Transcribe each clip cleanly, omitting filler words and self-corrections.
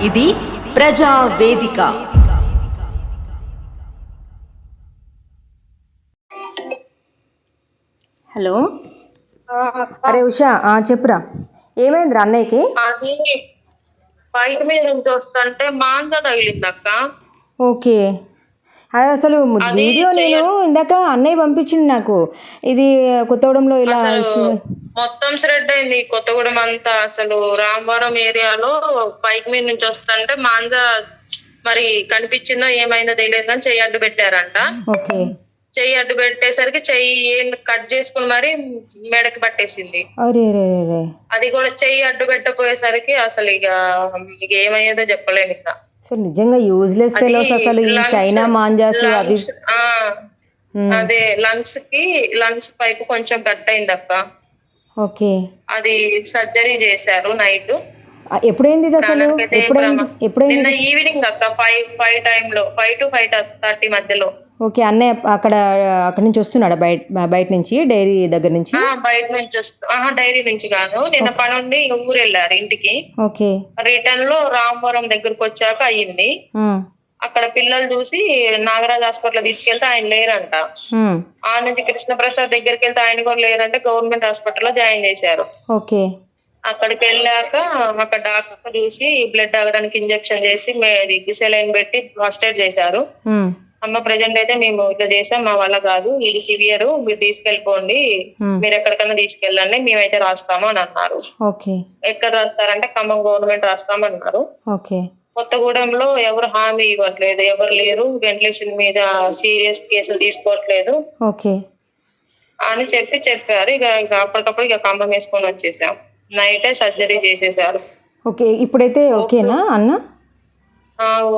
ఇది ప్రజా వేదిక. హలో, అరే ఉషా, చెప్పురా, ఏమైందిరా అన్నయ్యకి? అది బయట మీద నుంచి వస్తుంటే మాంజ తగిలింది అక్క. ఓకే, అది అసలు వీడియో నేను ఇందాక అన్నయ్య పంపించింది నాకు. ఇది కొత్తగూడెంలో ఇలా మొత్తం స్ప్రెడ్ అయింది కొత్తగూడెం అంతా. అసలు రామవరం ఏరియాలో బైక్ మీద నుంచి వస్తుంటే మాంజ మరి కనిపించిందో ఏమైందో తెలియదు కానీ చెయ్యి అడ్డు పెట్టారంట. ఓకే, చెయ్యి అడ్డు పెట్టేసరికి చెయ్యి కట్ చేసుకుని మరి మెడకి పట్టేసింది. అది కూడా చెయ్యి అడ్డు పెట్టపోయేసరికి అసలు ఇక ఏమయ్యేదో చెప్పలేము. ఇంకా అసలు నిజంగా యూజ్లెస్ ఫెలోస్ అసలు ఈ చైనా మాంజాస్ అవి. అదే లంగ్స్ పైపు కొంచెం కట్ అయింది అక్క. ఓకే, అది సర్జరీ చేశారు నైట్. ఎప్పుడైంది అసలు? ఎప్పుడైంది? నిన్న ఈవినింగ్ అక్క, 5 టైంలో, 5 to 5:30 మధ్యలో. ఓకే, అన్నయ్య అక్కడ నుంచి వస్తున్నాడా బయట నుంచి, డైరీ దగ్గర నుంచి? బయట నుంచి డైరీ నుంచి కాదు, నిన్న పని ఉండి ఊరు వెళ్ళారు ఇంటికి. ఓకే, రిటర్న్ లో రామవరం దగ్గరకు వచ్చాక అయ్యింది. అక్కడ పిల్లలు చూసి నాగరాజ్ హాస్పిటల్ తీసుకెళ్తే ఆయన లేరంట. ఆ నుంచి కృష్ణప్రసాద్ దగ్గరికి వెళ్తే ఆయన కూడా లేరంటే గవర్నమెంట్ హాస్పిటల్ లో జాయిన్ చేశారు. ఓకే, అక్కడికి వెళ్ళాక అక్కడ డాక్టర్ చూసి బ్లడ్ ఆగడానికి ఇంజెక్షన్ చేసి సెలైన్ పెట్టి ఫస్ట్ ఎయిడ్ చేశారు. అమ్మ ప్రెజెంట్ అయితే మేము ఇట్లా చేసాం, మా వల్ల కాదు, ఇది సివియర్, మీరు తీసుకెళ్ళిపోండి, మీరు ఎక్కడికన్నా తీసుకెళ్ళండి, మేమైతే రాస్తాము అని అన్నారు. ఎక్కడ రాస్తారంటే ఖమ్మం గవర్నమెంట్ రాస్తామన్నారు. కొత్తగూడెంలో ఎవరు హామీ ఇవ్వట్లేదు, ఎవరు లేరు, వెంటిలేషన్ మీద సీరియస్ కేసులు తీసుకోవట్లేదు అని చెప్పారు. ఇక అప్పటికప్పుడు ఇక ఖమ్మం వేసుకొని వచ్చేసాం. నైటే సర్జరీ చేసేసారు. ఓకే, ఇప్పుడైతే ఓకేనా అన్న?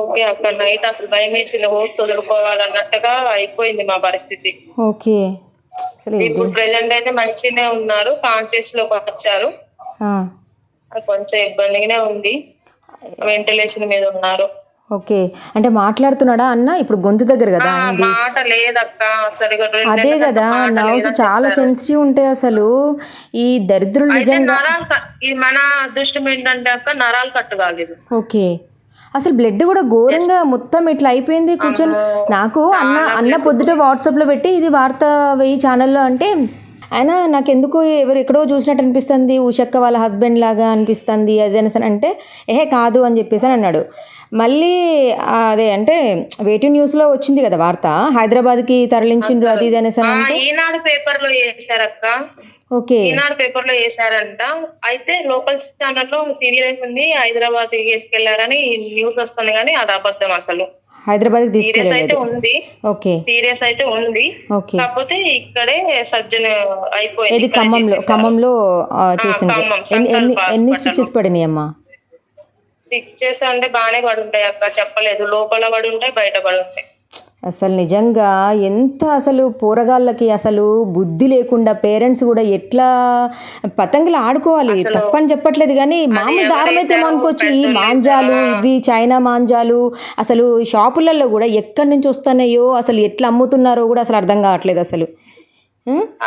ఓకే అక్కడ నైట్ అసలు భయం వేసింది, హోప్స్ వదులుకోవాలన్నట్టుగా అయిపోయింది మా పరిస్థితి. ఓకే, ఇప్పుడు ప్రెసెంట్ అయితే మంచిగానే ఉన్నారు, కాన్షియస్ లోకి వచ్చారు. కొంచెం ఇబ్బందిగానే ఉంది, వెంటిలేషన్ మీద ఉన్నారు. ఓకే, అంటే మాట్లాడుతున్నాడా అన్న? ఇప్పుడు గొంతు దగ్గర కదా మాట లేదక్క సరిగా. అదే కదా, నర్వ్స్ చాలా సెన్సిటివ్ ఉంటాయి అసలు. ఈ దరిద్రులు నిజంగా. ఈ మన అదృష్టం ఏంటంటే అక్క, నరాలు కట్టు కాలేదు. ఓకే, అసలు బ్లడ్ కూడా ఘోరంగా మొత్తం ఇట్లా అయిపోయింది కూర్చొని. నాకు అన్న పొద్దుట వాట్సాప్లో పెట్టి ఇది వార్త వెయ్యి ఛానల్లో అంటే, ఆయన నాకెందుకు ఎక్కడో చూసినట్టు అనిపిస్తుంది, ఉషక్క వాళ్ళ హస్బెండ్ లాగా అనిపిస్తుంది అది అనేసి అంటే, కాదు అని చెప్పేసి అని అన్నాడు. మళ్ళీ అదే అంటే వేటి న్యూస్లో వచ్చింది కదా వార్త, హైదరాబాద్కి తరలించిండ్రు అది ఇది అనేసి అంటే. ఈనాడు పేపర్లో వేసారక్క. ఓకే, ఈనాడు పేపర్లో వేసారంట. అయితే లోకల్ ఛానల్లో సీరియస్ ఉంది, హైదరాబాద్ తీసుకెళ్లారని న్యూస్ వస్తుంది కానీ అది అబద్ధం. అసలు హైదరాబాద్ సీరియస్ అయితే ఉంది. ఓకే, సీరియస్ అయితే ఉంది, కాకపోతే ఇక్కడే సర్జన్ అయిపోయింది. ఖమ్మంలో చేసింది. ఎన్ని స్టిచెస్ పడినాయి అమ్మా? స్టిచెస్ అంటే బాగానే పడి ఉంటాయి అక్క, చెప్పలేదు, లోపల పడి ఉంటాయి, బయట పడి ఉంటాయి. అసలు నిజంగా ఎంత అసలు పోరగాళ్ళకి అసలు బుద్ధి లేకుండా పేరెంట్స్ కూడా ఎట్లా పతంగులు ఆడుకోవాలి. తప్పని చెప్పట్లేదు కానీ మామూలు దారం అయితే ఏమనుకోవచ్చు. ఈ మాంజాలు, ఇవి చైనా మాంజాలు అసలు షాపులలో కూడా ఎక్కడి నుంచి వస్తున్నాయో, అసలు ఎట్లా అమ్ముతున్నారో కూడా అసలు అర్థం కావట్లేదు అసలు.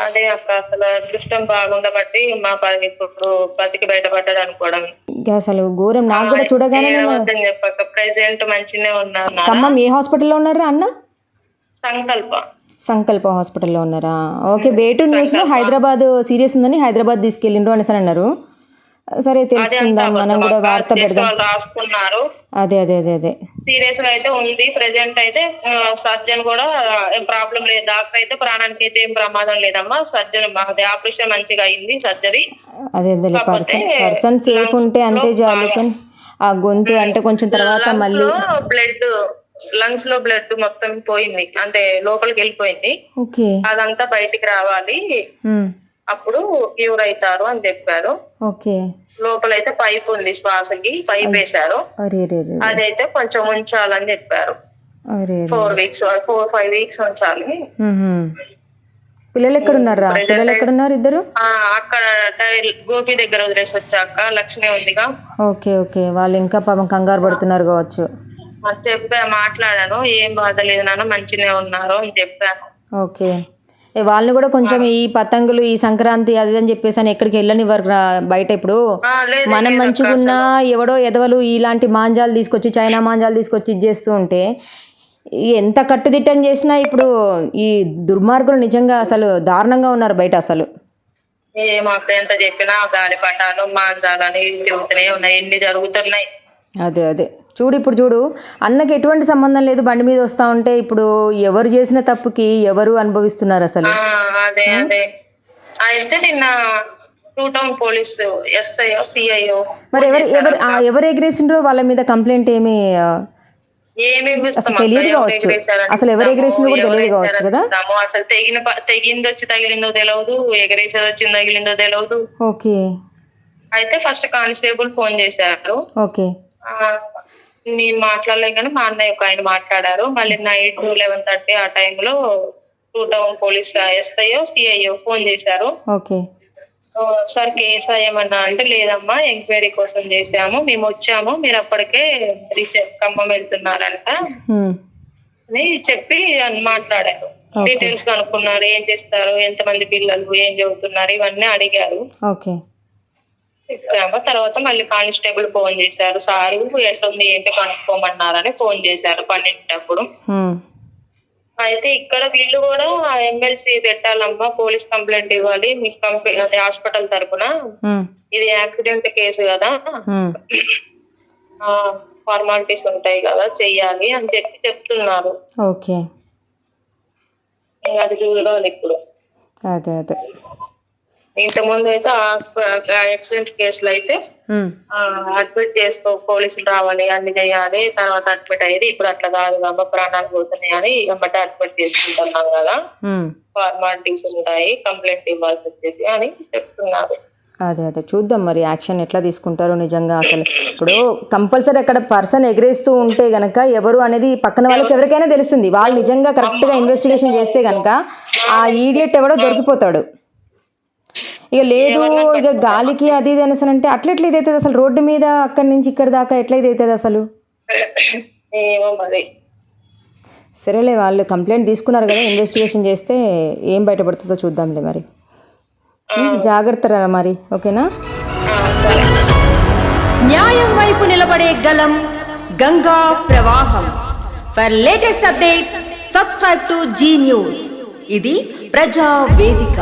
అదే అక్క, అసలు అదృష్టం బాగుండబట్టి మా ఇప్పుడు బతికి బయటపడ్డాడు అనుకోవడం. అసలు ఘోరం. నాకు కూడా చూడగానే చెప్పక ప్రెసెంట్ మంచిగానే ఉన్నారు. ఖమ్మం ఏ హాస్పిటల్లో ఉన్నారా అన్న? సంకల్ప హాస్పిటల్లో ఉన్నారా? ఓకే, వేటు న్యూస్ లో హైదరాబాద్ సీరియస్ ఉందని హైదరాబాద్ తీసుకెళ్ళిండ్రు అనేసి అన్నారు. సరే తెలుసుకుందాం, మనం కూడా వార్త పెడదాం. రాసుకున్నారు. అదే అదే అదే అదే సీరియస్ గా అయితే ఉంది. ప్రెసెంట్ అయితే సర్జన్ కూడా ఏం ప్రాబ్లం లేదు, డాక్టర్ అయితే ప్రాణానికి అయితే ఏం ప్రమాదం లేదమ్మా, సర్జన్ ఆపరేషన్ మంచిగా అయింది, సర్జరీ. అదే పర్సన్ సేఫ్ ఉంటే అంతే చాలు. కానీ ఆ గొంతు అంటే కొంచెం తర్వాత మళ్ళీ లంగ్స్ లో బ్లడ్ మొత్తం పోయింది, అంటే లోపలికి వెళ్ళిపోయింది. అదంతా బయటికి రావాలి, అప్పుడు క్యూర్ అవుతారు అని చెప్పారు. లోపలైతే పైప్ ఉంది, శ్వాసకి పైప్ వేశారు, అదైతే కొంచెం ఉంచాలని చెప్పారు. 4-5 వీక్స్ ఉంచాలి. పిల్లలు ఎక్కడున్నారు ఇద్దరు? అక్కడ గోపి దగ్గర వదిలేసి వచ్చాక లక్ష్మి ఉందిగా. ఓకే, వాళ్ళు ఇంకా పాపం కంగారు పడుతున్నారు కావచ్చు. మాట్లాడాను, ఏం బాధ లేదు నాన్న, మంచిగానే ఉన్నారు అని చెప్పాను. ఓకే, వాళ్ళని కూడా కొంచెం ఈ పతంగులు ఈ సంక్రాంతి అది అని చెప్పేసి అని ఎక్కడికి వెళ్ళనివ్వరు బయట. ఇప్పుడు మనం మంచిగున్నా ఎవడో ఎదవలు ఇలాంటి మాంజాలు తీసుకొచ్చి చైనా మాంజాలు తీసుకొచ్చి ఇది చేస్తూ ఉంటే ఎంత కట్టుదిట్టం చేసినా ఇప్పుడు ఈ దుర్మార్గులు నిజంగా అసలు దారుణంగా ఉన్నారు బయట అసలు. మాకు ఎంత చెప్పినా గాలిపటాలు మాంజాలని తిరుగుతూనే ఉన్నాయి, ఎన్ని జరుగుతున్నాయి. అదే అదే చూడు, ఇప్పుడు చూడు అన్నకి ఎటువంటి సంబంధం లేదు, బండి మీద వస్తా ఉంటే ఇప్పుడు ఎవరు చేసిన తప్పుకి ఎవరు అనుభవిస్తున్నారు అసలు. అదే అదే అయితే నిన్న 2 టౌన్ పోలీసు ఎస్ఐఓ సిఐఓ మరి ఎవరు ఎగిరేసిండ్రో వాళ్ళ మీద కంప్లైంట్ ఏమి అసలు తెలియదు కావచ్చు, అసలు ఎవరు ఎగిరేసిండ్రో కూడా తెలియదు కావచ్చు కదా. అసలు తెగింది వచ్చి తగిలిందో తెలియదు, ఎగరేసేది వచ్చింది తగిలిందో తెలియదు. ఓకే. అయితే ఫస్ట్ కానిస్టేబుల్ ఫోన్ చేశారు. ఓకే. నేను మాట్లాడలేం కానీ మా అన్నయ్య ఒక ఆయన మాట్లాడారు. మళ్ళీ నైట్ 11:30 ఆ టైంలో 2 town police SIO CIO phone చేశారు. ఓకే. సార్ కేసు ఏమన్నా అంటే లేదమ్మా ఎంక్వైరీ కోసం చేసాము, మేము వచ్చాము, మీరు అప్పటికే ఖమ్మం వెళ్తున్నారంట అని చెప్పి మాట్లాడారు. డీటెయిల్స్ కనుక్కున్నారు, ఏం చేస్తారు, ఎంతమంది పిల్లలు, ఏం చదువుతున్నారు, ఇవన్నీ అడిగారు. ఓకే. తర్వాత మళ్ళీ కానిస్టేబుల్ ఫోన్ చేశారు, సారు ఎట్లుంది ఏంటో కనుక్కోమన్నారని ఫోన్ చేశారు 12 అయితే ఇక్కడ వీళ్ళు కూడా ఎమ్మెల్సీ పెట్టాలమ్మా, పోలీస్ కంప్లైంట్ ఇవ్వాలి మీకు అదే హాస్పిటల్ తరపున, ఇది యాక్సిడెంట్ కేసు కదా, ఫార్మాలిటీస్ ఉంటాయి కదా చెయ్యాలి అని చెప్తున్నారు. ఓకే. అది చూడాలి ఇప్పుడు. అదే అదే ఇంతకుముందు అయితే యాక్సిడెంట్ కేసులు అయితే అడ్మిట్ చేసుకో, పోలీసులు రావాలి అన్ని చేయాలి, తర్వాత అడ్మిట్ అయ్యేది. ఇప్పుడు అట్లా కాదు అమ్మ, ప్రాణాలు పోతున్నాయి అని ఎమ్మటే అడ్మిట్ చేసుకుంటున్నాం కదా, ఫార్మాలిటీస్ ఉంటాయి, కంప్లైంట్ ఇవ్వాల్సి వచ్చేది అని చెప్తున్నారు. అదే అదే చూద్దాం మరి యాక్షన్ ఎట్లా తీసుకుంటారో నిజంగా. అసలు ఇప్పుడు కంపల్సరీ అక్కడ పర్సన్ ఎగరేస్తూ ఉంటే గనక ఎవరు అనేది పక్కన వాళ్ళకి ఎవరికైనా తెలుస్తుంది. వాళ్ళు నిజంగా కరెక్ట్గా ఇన్వెస్టిగేషన్ చేస్తే గనక ఆ ఈడియట్ ఎవడో దొరికిపోతాడు. ఇక లేదు ఇక గాలికి అది ఇది అనేసి అట్లెట్లా ఇది అవుతుంది అసలు, రోడ్డు మీద అక్కడి నుంచి ఇక్కడ దాకా ఎట్లా ఇది అవుతుంది అసలు. సరేలే, వాళ్ళు కంప్లైంట్ తీసుకున్నారు కదా, ఇన్వెస్టిగేషన్ చేస్తే ఏం బయటపడుతుందో చూద్దాంలే మరి. జాగ్రత్త రా మరి, ఓకేనా. న్యాయం వైపు నిలబడే గలం గంగా ప్రవాహం. For latest updates subscribe to Zee News. ఇది ప్రజా వేదిక.